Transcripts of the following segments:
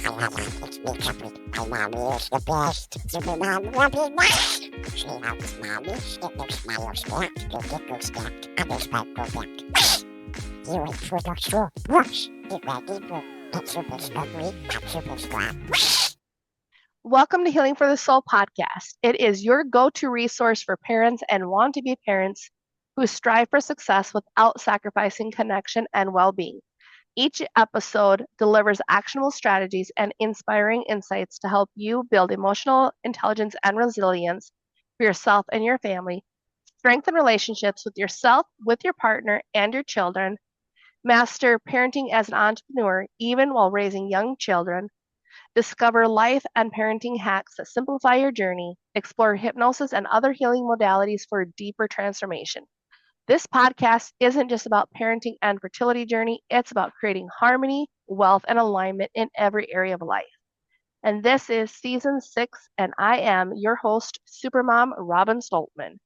It's me, Capri. My mommy is the best. Super mom, Robin. She helps mommy get those smiles back. To get those back. Others might go back. You wait for the show. Wash. Get ready for that super discovery. That super squad. Welcome to Healing for the Soul podcast. It is your go-to resource for parents and want-to-be parents who strive for success without sacrificing connection and well-being. Each episode delivers actionable strategies and inspiring insights to help you build emotional intelligence and resilience for yourself and your family, strengthen relationships with yourself, with your partner, and your children, master parenting as an entrepreneur even while raising young children, discover life and parenting hacks that simplify your journey, explore hypnosis and other healing modalities for a deeper transformation. This podcast isn't just about parenting and fertility journey, it's about creating harmony, wealth, and alignment in every area of life. And this is season 6, and I am your host, Supermom Robin Stoltman.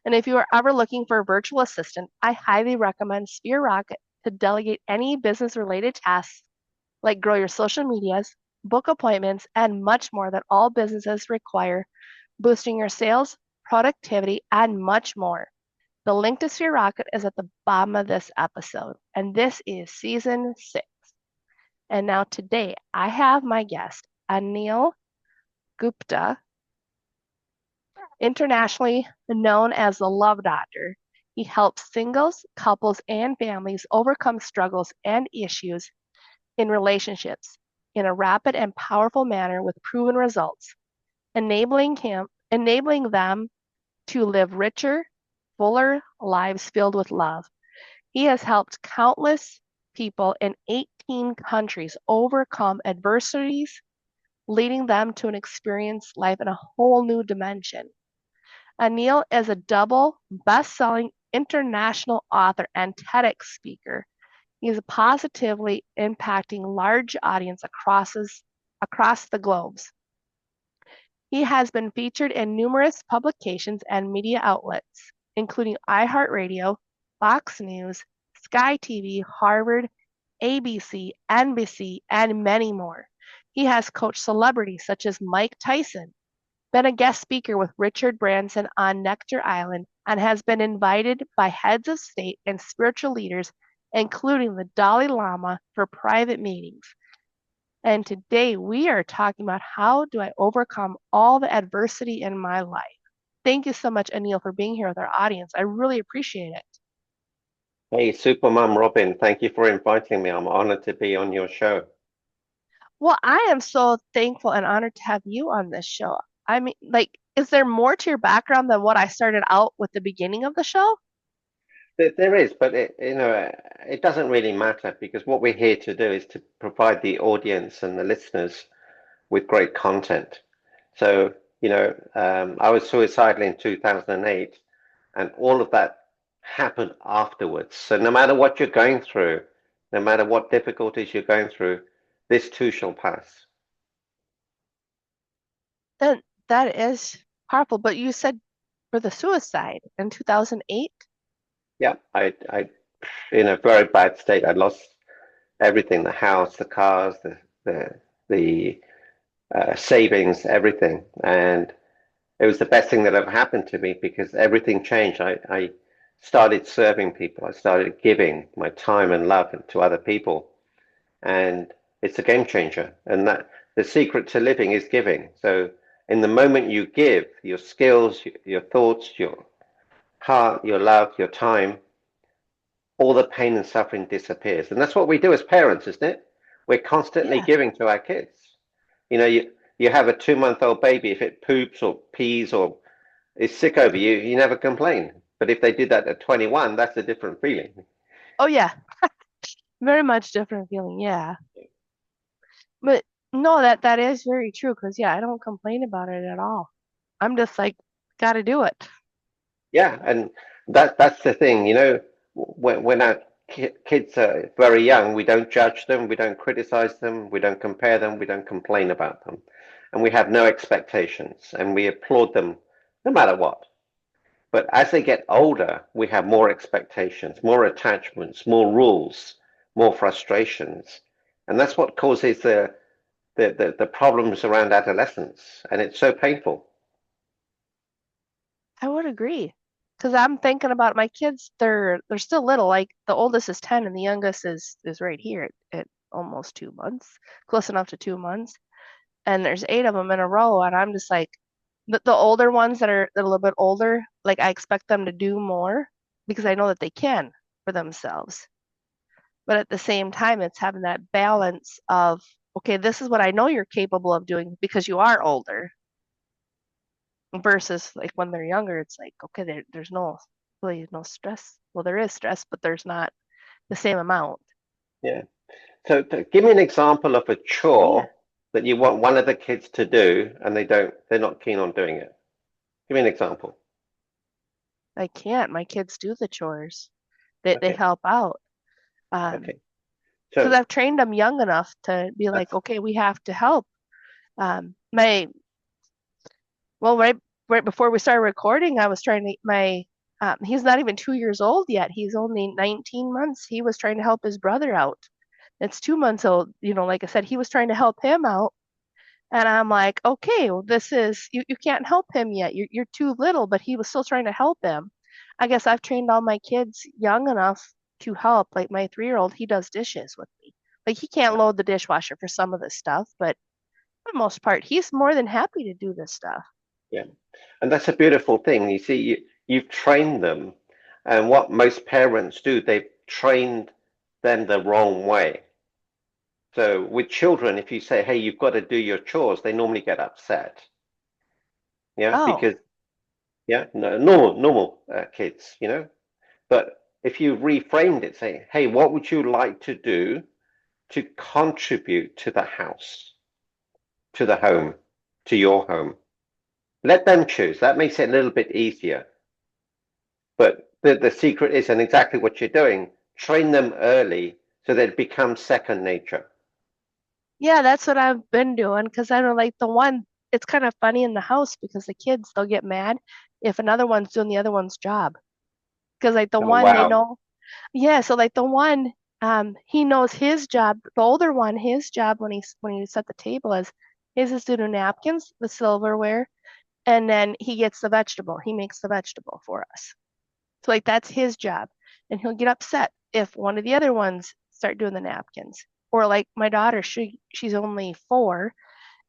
And if you are ever looking for a virtual assistant, I highly recommend Sphere Rocket to delegate any business related tasks like grow your social medias, book appointments, and much more that all businesses require, boosting your sales, productivity, and much more. The link to Sphere Rocket is at the bottom of this episode, and this is season 6. And now today I have my guest, Anil Gupta, internationally known as the Love Doctor. He helps singles, couples, and families overcome struggles and issues in relationships in a rapid and powerful manner with proven results, enabling them to live richer, fuller lives filled with love. He has helped countless people in 18 countries overcome adversities, leading them to experience life in a whole new dimension. Anil is a double best-selling international author and TEDx speaker. He is positively impacting large audience across the globes. He has been featured in numerous publications and media outlets, including iHeartRadio, Fox News, Sky TV, Harvard, ABC, NBC, and many more. He has coached celebrities such as Mike Tyson, been a guest speaker with Richard Branson on Nectar Island, and has been invited by heads of state and spiritual leaders, including the Dalai Lama, for private meetings. And today we are talking about how do I overcome all the adversity in my life. Thank you so much, Anil, for being here with our audience. I really appreciate it. Hey, Supermom Robin, thank you for inviting me. I'm honored to be on your show. Well, I am so thankful and honored to have you on this show. I mean, is there more to your background than what I started out with the beginning of the show? There is, but it doesn't really matter because what we're here to do is to provide the audience and the listeners with great content. So, I was suicidal in 2008, and all of that happened afterwards. So no matter what you're going through, no matter what difficulties you're going through, this too shall pass. Then that is powerful. But you said for the suicide in 2008? Yeah, I in a very bad state. I lost everything, the house, the cars, the savings, everything. And it was the best thing that ever happened to me because everything changed. I started serving people. I started giving my time and love to other people. And it's a game changer. And that the secret to living is giving. So in the moment you give your skills, your thoughts, your heart, your love, your time, all the pain and suffering disappears. And that's what we do as parents, isn't it? We're constantly Yeah. giving to our kids. You have a 2-month-old baby, if it poops or pees or is sick over you, you never complain. But if they did that at 21, that's a different feeling. Oh, yeah. Very much different feeling. Yeah. But no, that is very true because, yeah, I don't complain about it at all. I'm just like, got to do it. Yeah, and that's the thing, when our kids are very young, we don't judge them, we don't criticize them, we don't compare them, we don't complain about them, and we have no expectations, and we applaud them no matter what. But as they get older, we have more expectations, more attachments, more rules, more frustrations, and that's what causes the problems around adolescence, and it's so painful. I would agree. Because I'm thinking about my kids, they're still little. Like the oldest is 10 and the youngest is right here at almost 2 months, close enough to 2 months. And there's 8 of them in a row, and I'm just like, the older ones that are a little bit older, like I expect them to do more because I know that they can for themselves. But at the same time, it's having that balance of, okay, this is what I know you're capable of doing because you are older, versus like when they're younger, it's like, okay, there's really no stress. Well, there is stress, but there's not the same amount. Yeah. So give me an example of a chore Yeah, that you want one of the kids to do, and they're not keen on doing it. Give me an example. I can't. My kids do the chores. They Okay. help out. Okay. Because So I've trained them young enough to be like, that's okay, we have to help. My Well, right before we started recording, I was trying to my he's not even 2 years old yet. He's only 19 months. He was trying to help his brother out. It's 2 months old. Like I said, he was trying to help him out. And I'm like, okay, well, this is you can't help him yet. You're too little, but he was still trying to help him. I guess I've trained all my kids young enough to help. Like my 3-year-old, he does dishes with me. Like he can't load the dishwasher for some of this stuff, but for the most part, he's more than happy to do this stuff. yeah, and that's a beautiful thing. You see, you've trained them, and what most parents do, they've trained them the wrong way. So with children, if you say, "Hey, you've got to do your chores," they normally get upset. Yeah, Oh, because yeah, no, normal kids, you know. But if you reframed it, say, "Hey, what would you like to do to contribute to the house, to the home, to your home?" Let them choose. That makes it a little bit easier. But the secret is, and exactly what you're doing, train them early so that it becomes second nature. yeah, that's what I've been doing because I know like the one, it's kind of funny in the house because the kids, they'll get mad if another one's doing the other one's job. Because like the Oh, one they wow. know, yeah, so like the one, he knows his job, the older one, his job when he set the table is his is to do napkins, the silverware, and then he gets the vegetable. He makes the vegetable for us. So like that's his job. And he'll get upset if one of the other ones start doing the napkins. Or like my daughter, she's only 4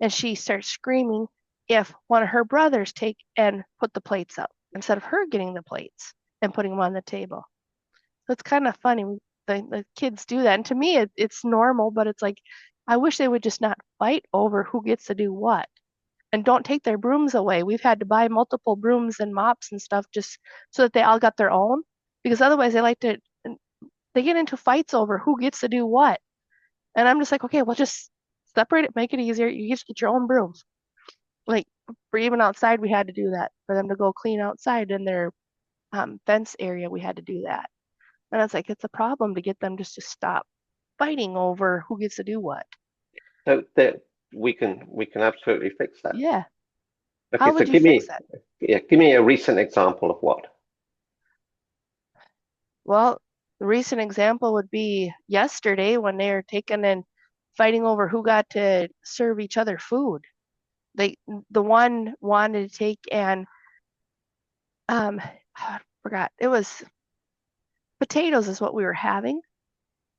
and she starts screaming if one of her brothers take and put the plates up instead of her getting the plates and putting them on the table. So it's kind of funny. The kids do that. And to me, it's normal, but it's like, I wish they would just not fight over who gets to do what and don't take their brooms away. We've had to buy multiple brooms and mops and stuff just so that they all got their own because otherwise they get into fights over who gets to do what. And I'm just like, okay, well, just separate it, make it easier. You just get your own brooms. Like for even outside, we had to do that for them to go clean outside in their fence area. We had to do that. And I was like, it's a problem to get them just to stop fighting over who gets to do what. So that we can absolutely fix that. Yeah. Okay, How so would you fix that? give me a recent example of what? Well, the recent example would be yesterday when they were taking and fighting over who got to serve each other food. They the one wanted to take and I forgot it was potatoes is what we were having,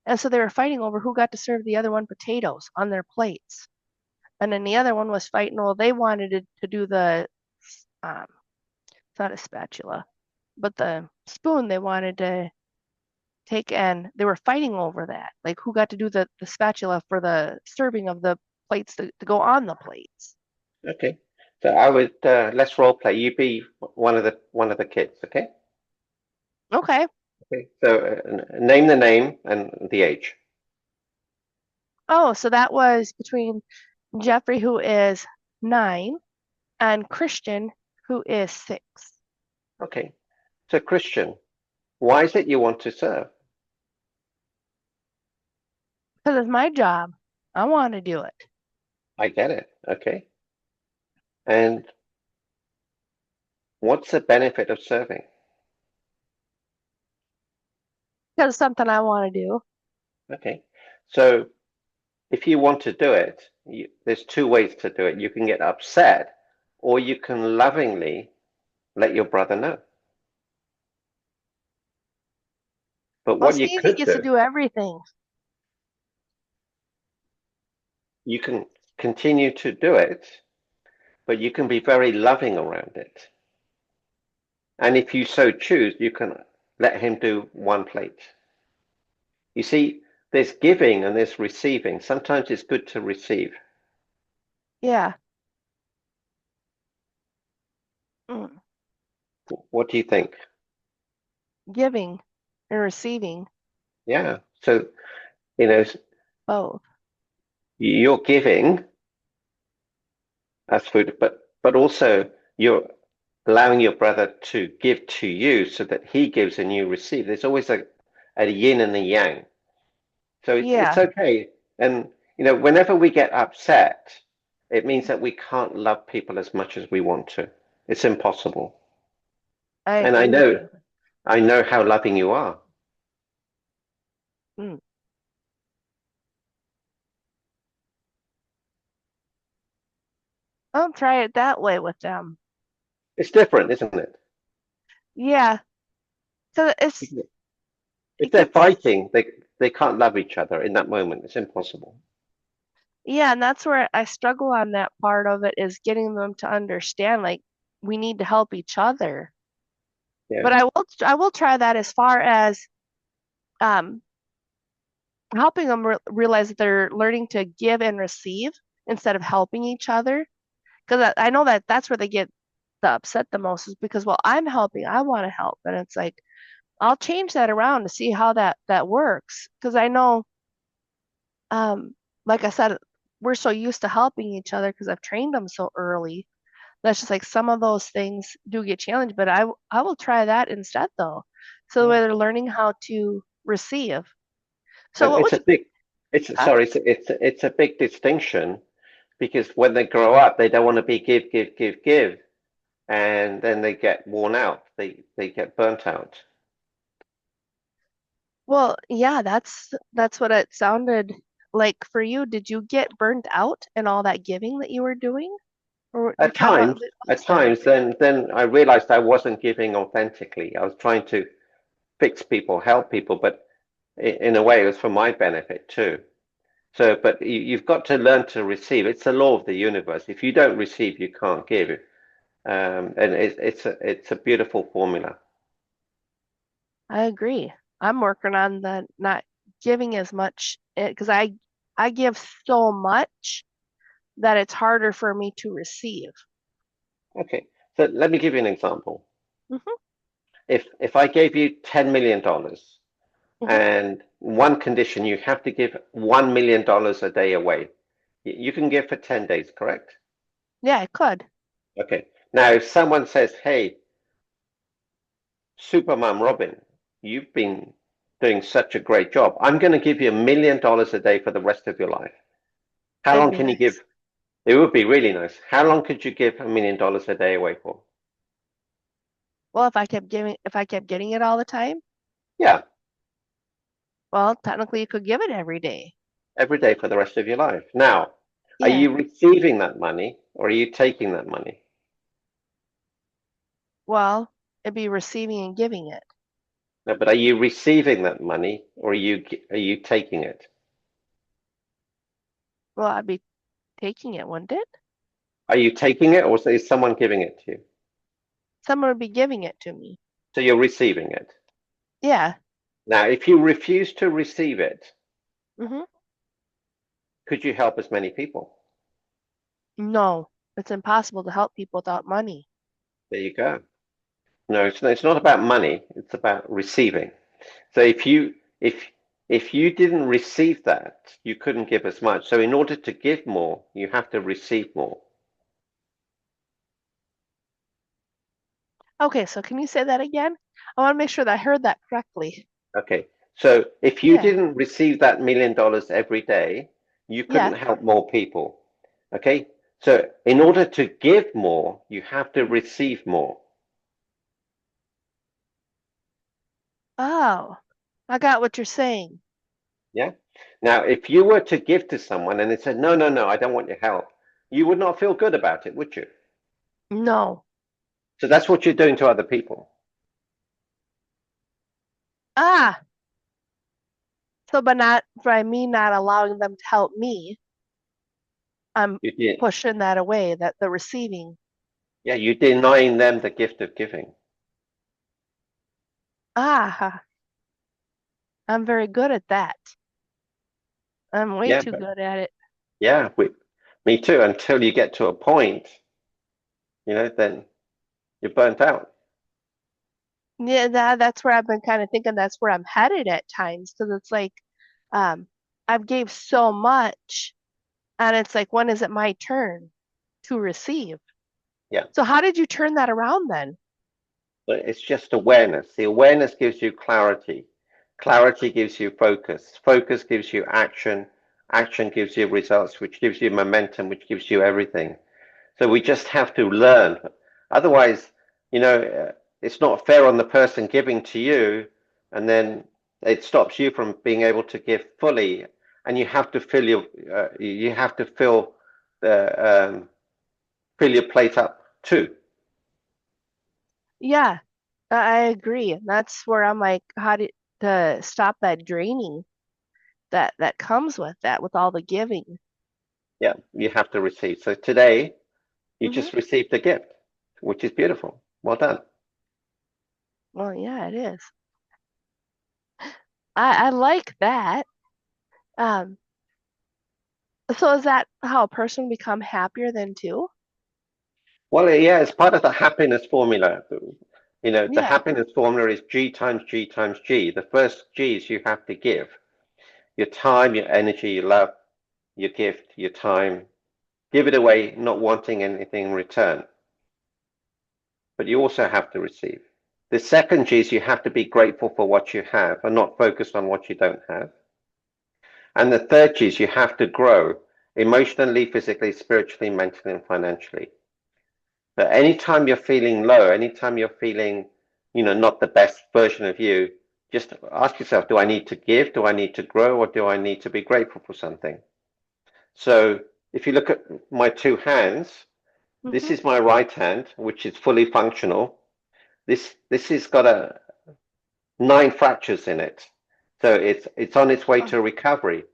and so they were fighting over who got to serve the other one potatoes on their plates. And then the other one was fighting. Well, they wanted to do the it's not a spatula, but the spoon they wanted to take and they were fighting over that. Like who got to do the spatula for the serving of the plates to go on the plates. Okay, so I would let's role play. You be one of the kids. Okay. Okay. Okay. So name the name and the age. Oh, so that was between Jeffrey, who is 9, and Christian, who is 6. Okay. So Christian, why is it you want to serve? Because it's my job. I want to do it. I get it. Okay. And what's the benefit of serving? Because it's something I want to do. Okay. So if you want to do it, there's two ways to do it. You can get upset, or you can lovingly let your brother know. But Well, what you Stevie could gets to do, do everything. you can continue to do it, but you can be very loving around it. And if you so choose, you can let him do one plate. You see, there's giving and there's receiving. Sometimes it's good to receive. Yeah. Mm. What do you think? Giving and receiving Yeah. So, you know, both. you're giving as food, but also you're allowing your brother to give to you so that he gives and you receive. There's always a yin and a yang. So it's Yeah, okay. And whenever we get upset, it means that we can't love people as much as we want to. It's impossible. I And agree with you. I know how loving you are. Mm. I'll try it that way with them. It's different, isn't it? Yeah, so If it they're gets fighting, they can't love each other in that moment. It's impossible. yeah, and that's where I struggle on that part of it is getting them to understand like we need to help each other. Yeah. But I will try that as far as um helping them realize that they're learning to give and receive instead of helping each other. Because I know that that's where they get the upset the most is because, well, I'm helping, I want to help. And it's like, I'll change that around to see how that works. Because I know, um, like I said, we're so used to helping each other because I've trained them so early. That's just like some of those things do get challenged, but I will try that instead though. So the Yeah. way they're learning how to receive. So And what it's would a you, big, huh? it's a big distinction because when they grow up, they don't want to be give, give, give, give, and then they get worn out. They get burnt out. Well, yeah, that's what it sounded like for you. Did you get burnt out in all that giving that you were doing? Or you're talking about the At opposite? times, then I realized I wasn't giving authentically. I was trying to fix people, help people, but in a way, it was for my benefit too. So, but you've got to learn to receive. It's the law of the universe. If you don't receive, you can't give. And it's a beautiful formula. I agree. I'm working on the not giving as much because I give so much that it's harder for me to receive. Okay, so let me give you an example. Hmm. If I gave you $10 million Hmm. and one condition, you have to give $1 million a day away. You can give for 10 days, correct? Yeah, I could. Okay. Now, if someone says, "Hey, Supermom Robin, you've been doing such a great job. I'm going to give you $1 million a day for the rest of your life." How That'd long be can you nice. give? It would be really nice. How long could you give $1 million a day away for? Well, if I kept getting it all the time, Yeah, well, technically you could give it every day. every day for the rest of your life. Now, are Yeah. you receiving that money or are you taking that money? Well, it'd be receiving and giving it. No, but are you receiving that money or are you taking it? Well, I'd be taking it, wouldn't it? Are you taking it or is someone giving it to you? Someone would be giving it to me. So you're receiving it. Yeah. Now, if you refuse to receive it, Hmm. could you help as many people? No, it's impossible to help people without money. There you go. No, it's not about money. It's about receiving. So if you didn't receive that, you couldn't give as much. So in order to give more, you have to receive more. Okay, so can you say that again? I want to make sure that I heard that correctly. Okay. So if you Yeah. didn't receive that $1 million every day, you Yeah. couldn't help more people. Okay. So in order to give more, you have to receive more. Oh, I got what you're saying. Yeah. Now, if you were to give to someone and they said, no, no, no, I don't want your help, you would not feel good about it, would you? No. So that's what you're doing to other people. Ah, so but not by me not allowing them to help me, I'm You did, pushing that away, that the receiving. yeah, you're denying them the gift of giving. Ah, I'm very good at that. I'm way Yeah, too but good at it. yeah, me too. Until you get to a point, then you're burnt out. Yeah, that's where I've been kind of thinking that's where I'm headed at times because it's like um I've gave so much and it's like when is it my turn to receive? Yeah, So how did you turn that around then? but it's just awareness. The awareness gives you clarity. Clarity gives you focus. Focus gives you action. Action gives you results, which gives you momentum, which gives you everything. So we just have to learn. Otherwise, it's not fair on the person giving to you, and then it stops you from being able to give fully. And you have to the fill your plate up too. Yeah, I agree. And that's where I'm like, how to stop that draining that comes with that, with all the giving. Yeah, you have to receive. So today you Hmm. just received a gift, which is beautiful. Well done. Well, yeah, it is. I like that. Um, so is that how a person become happier then too? Well, yeah, it's part of the happiness formula. The Yeah. happiness formula is G times G times G. The first G is you have to give your time, your energy, your love, your gift, your time. Give it away, not wanting anything in return. But you also have to receive. The second G is you have to be grateful for what you have and not focused on what you don't have. And the third G is you have to grow emotionally, physically, spiritually, mentally, and financially. But anytime you're feeling low, anytime you're feeling, not the best version of you, just ask yourself, do I need to give? Do I need to grow? Or do I need to be grateful for something? So if you look at my two hands, this Hmm. is my right hand, which is fully functional. This has got 9 fractures in it. So it's on its way Oh, to recovery.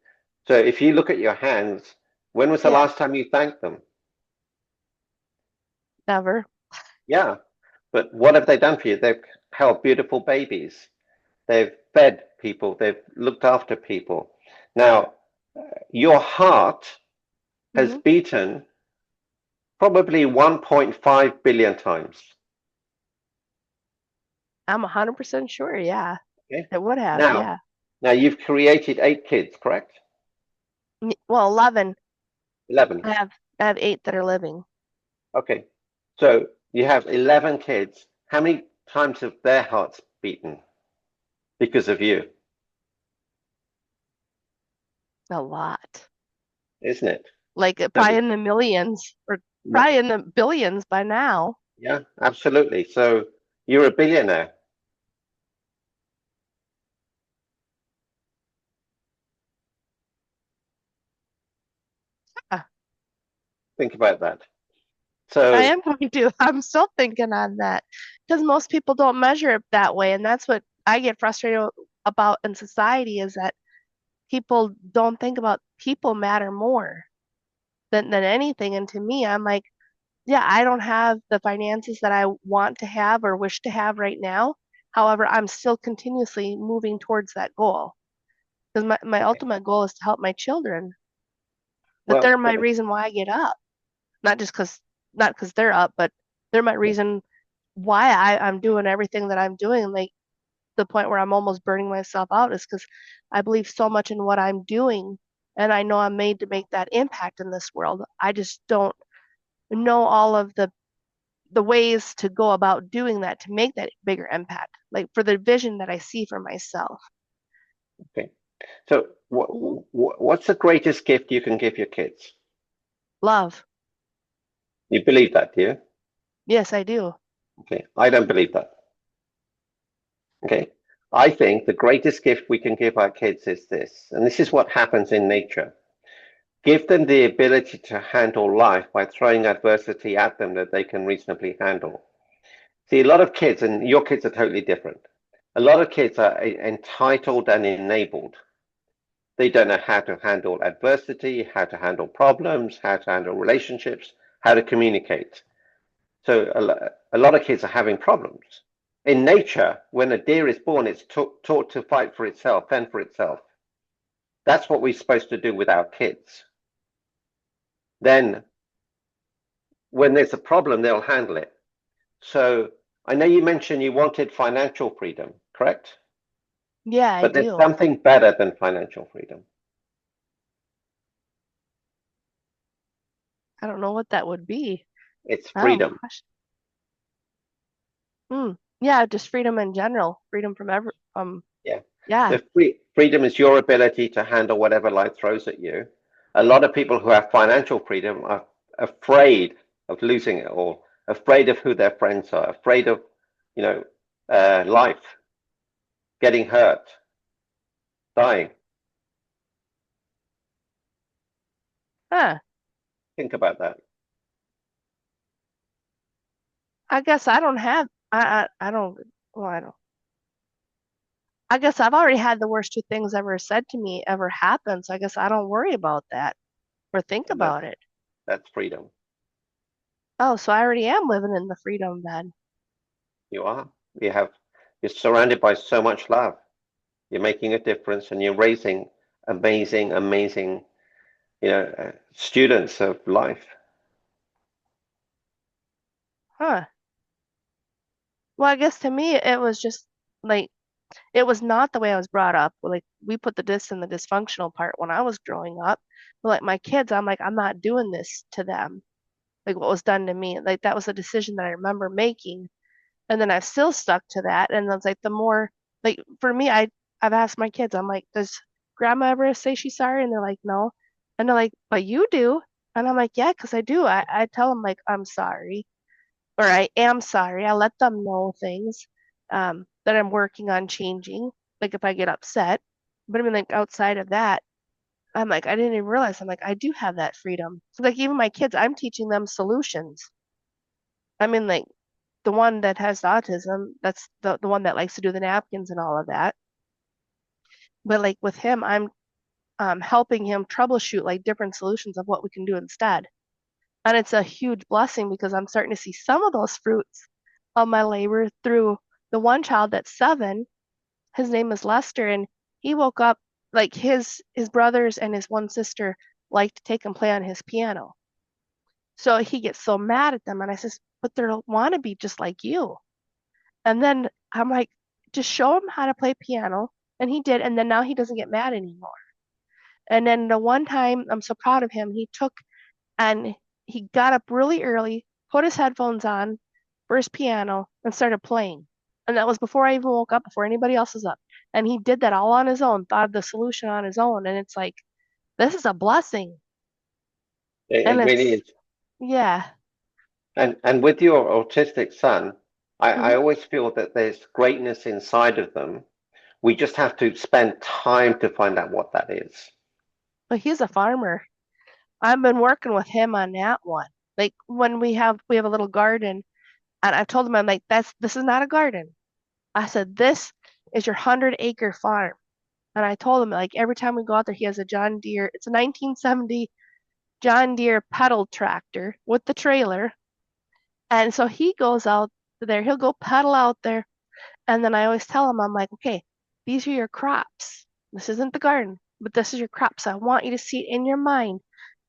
So if you look at your hands, when was the yeah, last time you thanked them? never. Yeah. But what have they done for you? They've held beautiful babies. They've fed people. They've looked after people. Now, your heart has Hmm. beaten probably 1.5 billion times. I'm 100% sure. Yeah, Okay. it would have. Now, Yeah. now you've created 8 kids, correct? Well, 11. 11. I have 8 that are living. Okay. So you have 11 kids. How many times have their hearts beaten because of you? A lot. Isn't it? Like So, probably in the millions or probably in the billions by now. yeah, absolutely. So you're a billionaire. Ah, Think about that. I So, am going to. I'm still thinking on that because most people don't measure it that way. And that's what I get frustrated about in society is that people don't think about people matter more than anything. And to me, I'm like, yeah, I don't have the finances that I want to have or wish to have right now. However, I'm still continuously moving towards that goal because my ultimate goal is to help my children. That well, they're my reason why I get up. Not just not because they're up, but they're my reason why I'm doing everything that I'm doing. Like the point where I'm almost burning myself out is because I believe so much in what I'm doing. And I know I'm made to make that impact in this world. I just don't know all of the ways to go about doing that to make that bigger impact, like for the vision that I see for myself. okay. So Mhm. what's the greatest gift you can give your kids? Love. You believe that, do you? Yes, I do. Okay. I don't believe that. Okay. I think the greatest gift we can give our kids is this, and this is what happens in nature. Give them the ability to handle life by throwing adversity at them that they can reasonably handle. See, a lot of kids, and your kids are totally different. A lot of kids are entitled and enabled. They don't know how to handle adversity, how to handle problems, how to handle relationships, how to communicate. So a lot of kids are having problems. In nature, when a deer is born, it's taught to fight for itself, fend for itself. That's what we're supposed to do with our kids. Then, when there's a problem, they'll handle it. So I know you mentioned you wanted financial freedom, correct? Yeah, I But there's do. something better than financial freedom. I don't know what that would be. It's I don't freedom. Yeah, just freedom in general. Freedom from Yeah. yeah. So freedom is your ability to handle whatever life throws at you. A lot of people who have financial freedom are afraid of losing it all, afraid of who their friends are, afraid of, you know, life, getting hurt, dying. Huh. Think about that. I guess I don't have I don't well, I don't. I guess I've already had the worst two things ever said to me ever happen, so I guess I don't worry about that or think And about it. that's freedom. Oh, so I already am living in the freedom then. You are. You're surrounded by so much love. You're making a difference and you're raising amazing, amazing, students of life. Huh. Well, I guess to me it was just like it was not the way I was brought up. Like we put the dis in the dysfunctional part when I was growing up. But like my kids, I'm like, I'm not doing this to them. Like what was done to me. Like that was a decision that I remember making. And then I've still stuck to that. And it's like the more like for me, I've asked my kids, I'm like, does grandma ever say she's sorry? And they're like, no. And they're like, but you do. And I'm like, yeah, because I do. I tell them like I'm sorry or I am sorry. I let them know things that I'm working on changing, like if I get upset. But I mean, like outside of that, I'm like, I didn't even realize. I'm like, I do have that freedom. So like even my kids, I'm teaching them solutions. I mean, like the one that has autism, that's the one that likes to do the napkins and all of that. But like with him, I'm helping him troubleshoot like different solutions of what we can do instead. And it's a huge blessing because I'm starting to see some of those fruits of my labor through the one child that's 7. His name is Lester, and he woke up like his brothers and his one sister like to take and play on his piano. So he gets so mad at them, and I says, "But they want to be just like you." And then I'm like, "Just show him how to play piano," and he did, and then now he doesn't get mad anymore. And then the one time, I'm so proud of him, he took and he got up really early, put his headphones on for his piano, and started playing. And that was before I even woke up, before anybody else was up. And he did that all on his own, thought of the solution on his own. And it's like, this is a blessing. And It really it's, is. yeah. And with your autistic son, I Mhm. always feel that there's greatness inside of them. We just have to spend time to find out what that is. But he's a farmer. I've been working with him on that one. Like when we have a little garden, and I've told him, I'm like, this is not a garden. I said, this is your 100-acre farm. And I told him like every time we go out there, he has a John Deere. It's a 1970 John Deere pedal tractor with the trailer. And so he goes out there, he'll go pedal out there. And then I always tell him, I'm like, okay, these are your crops. This isn't the garden, but this is your crops. I want you to see it in your mind.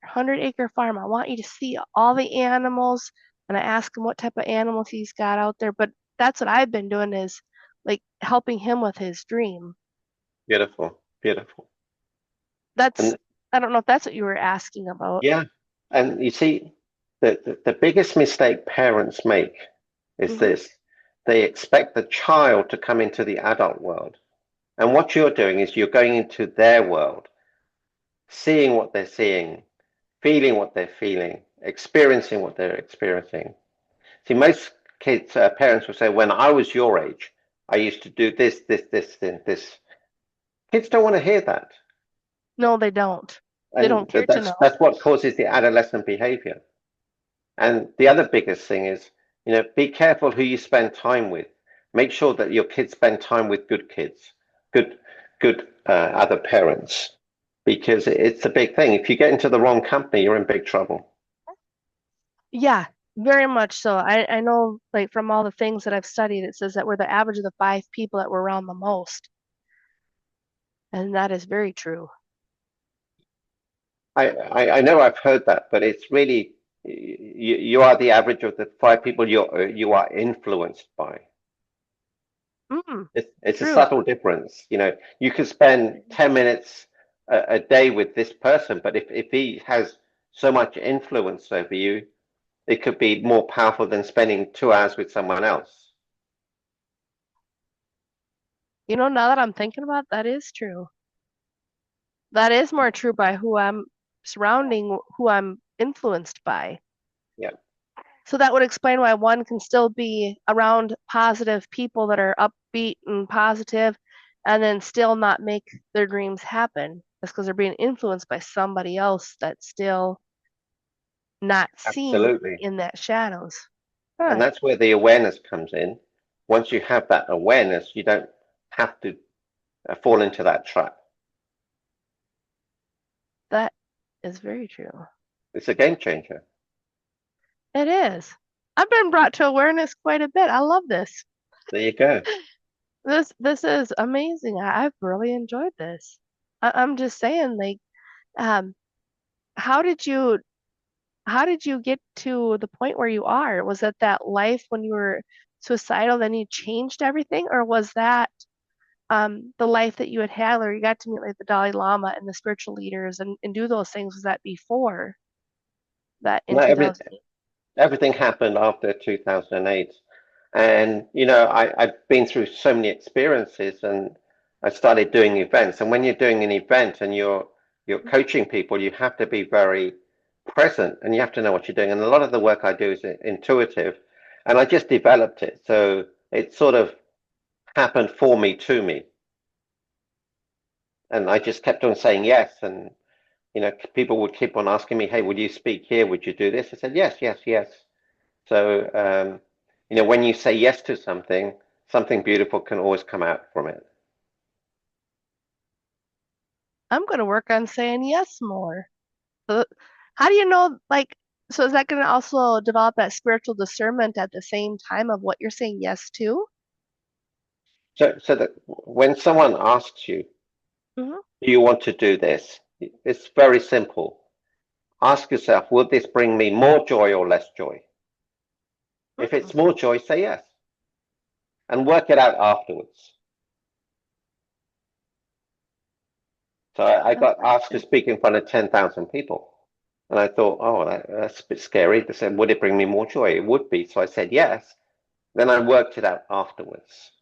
Your 100-acre farm. I want you to see all the animals. And I ask him what type of animals he's got out there. But that's what I've been doing is like helping him with his dream. Beautiful, beautiful. That's, And I don't know if that's what you were asking about. yeah, and you see, the biggest mistake parents make is Hmm. this. They expect the child to come into the adult world. And what you're doing is you're going into their world, seeing what they're seeing, feeling what they're feeling, experiencing what they're experiencing. See, most kids, parents will say, when I was your age, I used to do this, this. Kids don't want to hear that. No, they don't. They don't And care to know. that's what causes the adolescent behavior. And the other biggest thing is, be careful who you spend time with. Make sure that your kids spend time with good kids, good, good other parents, because it's a big thing. If you get into the wrong company, you're in big trouble. Yeah, very much so. I know, like, from all the things that I've studied, it says that we're the average of the 5 people that we're around the most. And that is very true. I know I've heard that, but it's really you are the average of the 5 people you are influenced by. It's a True. subtle difference. You can spend 10 minutes a day with this person, but if he has so much influence over you, it could be more powerful than spending 2 hours with someone else. Now that I'm thinking about it, that is true. That is more true by who I'm surrounding, who I'm influenced by. Yeah, So that would explain why one can still be around positive people that are upbeat and positive and then still not make their dreams happen. That's because they're being influenced by somebody else that's still not seen absolutely. in that shadows. And Huh, that's where the awareness comes in. Once you have that awareness, you don't have to fall into that trap. that is very true. It's a game changer. It is. I've been brought to awareness quite a bit. I love this. There you go. This is amazing. I've really enjoyed this. I'm just saying, like, um, how did you how did you get to the point where you are? Was it that life when you were suicidal, then you changed everything, or was that the life that you had had, where you got to meet like the Dalai Lama and the spiritual leaders and do those things? Was that before that in No, 2008? everything happened after 2008. And, I've been through so many experiences and I started doing events. And when you're doing an event and you're coaching people, you have to be very present and you have to know what you're doing. And a lot of the work I do is intuitive and I just developed it. So it sort of happened for me to me. And I just kept on saying yes. And, people would keep on asking me, hey, would you speak here? Would you do this? I said, yes, yes, yes. So, when you say yes to something, something beautiful can always come out from it. I'm going to work on saying yes more. So how do you know, like, so is that going to also develop that spiritual discernment at the same time of what you're saying yes to? So that when someone asks you, Hmm. do you want to do this? It's very simple. Ask yourself, will this bring me more joy or less joy? If it's more joy, say yes and work it out afterwards. So I I got asked to gotcha. speak in front of 10,000 people. And I thought, oh, that's a bit scary. They said, would it bring me more joy? It would be. So I said yes. Then I worked it out afterwards.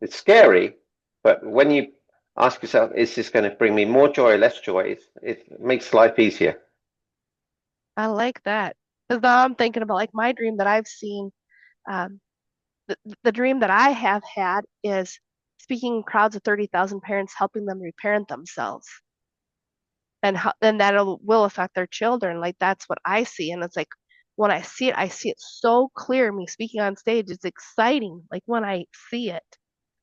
It's scary, but when you ask yourself, is this going to bring me more joy or less joy? It makes life easier. I like that. Because now I'm thinking about like my dream that I've seen. Um, the dream that I have had is speaking in crowds of 30,000 parents, helping them reparent themselves. And that will affect their children. Like that's what I see. And it's like when I see it so clear. Me speaking on stage, it's exciting. Like when I see it.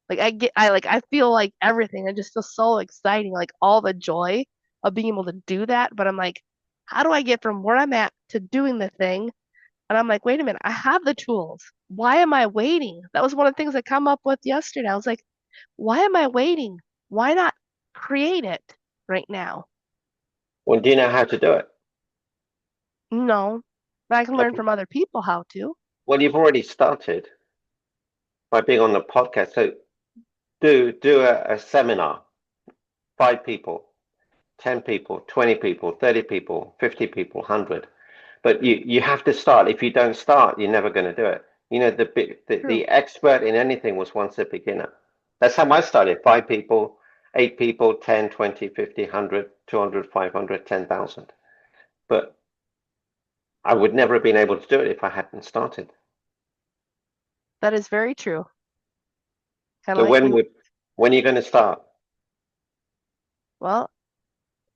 Like I feel like everything. I just feel so exciting, like all the joy of being able to do that. But I'm like, how do I get from where I'm at to doing the thing? And I'm like, wait a minute, I have the tools. Why am I waiting? That was one of the things I come up with yesterday. I was like, why am I waiting? Why not create it right now? Well, do you know how to do it? No, but I can learn Okay. from other people how to. Well, you've already started by being on the podcast. So do a seminar, 5 people, 10 people, 20 people, 30 people, 50 people, 100. But you have to start. If you don't start, you're never going to do it. True. The expert in anything was once a beginner. That's how I started. 5 people, 8 people, 10, 20, 50, 100, 200, 500, 10,000. But I would never have been able to do it if I hadn't started. That is very true. Kind So of like, when are you going to start? well,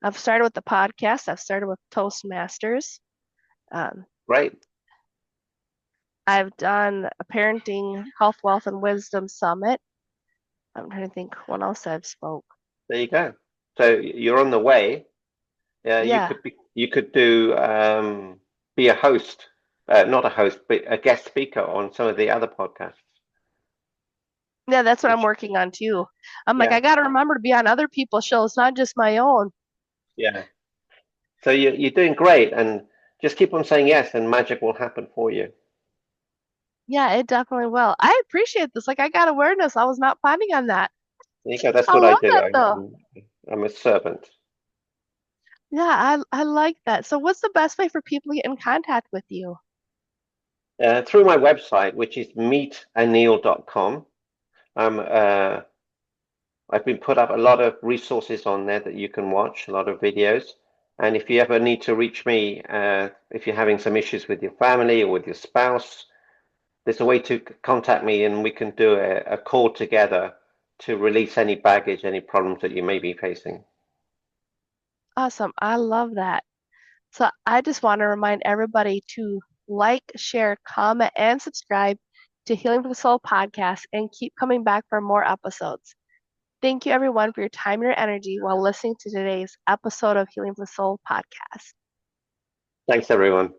I've started with the podcast. I've started with Toastmasters. Um, Great. I've done a parenting, health, wealth, and wisdom summit. I'm trying to think what else I've spoke. There you go. So you're on the way. Yeah, Yeah, you could do be a host, not a host, but a guest speaker on some of the other podcasts. yeah, that's what I'm Which, working on too. I'm like, yeah, I got to remember to be on other people's shows, not just my own. yeah. So you're doing great, and just keep on saying yes, and magic will happen for you. Yeah, it definitely will. I appreciate this. Like, I got awareness. I was not planning on that. There you go. That's I what I love do. that though. I'm a servant. Yeah, I like that. So, what's the best way for people to get in contact with you? Through my website, which is meetanil.com. I'm I've been put up a lot of resources on there that you can watch, a lot of videos. And if you ever need to reach me, if you're having some issues with your family or with your spouse, there's a way to contact me and we can do a call together to release any baggage, any problems that you may be facing. Awesome. I love that. So, I just want to remind everybody to like, share, comment, and subscribe to Healing from the Soul podcast and keep coming back for more episodes. Thank you, everyone, for your time and your energy while listening to today's episode of Healing from the Soul podcast. Thanks, everyone.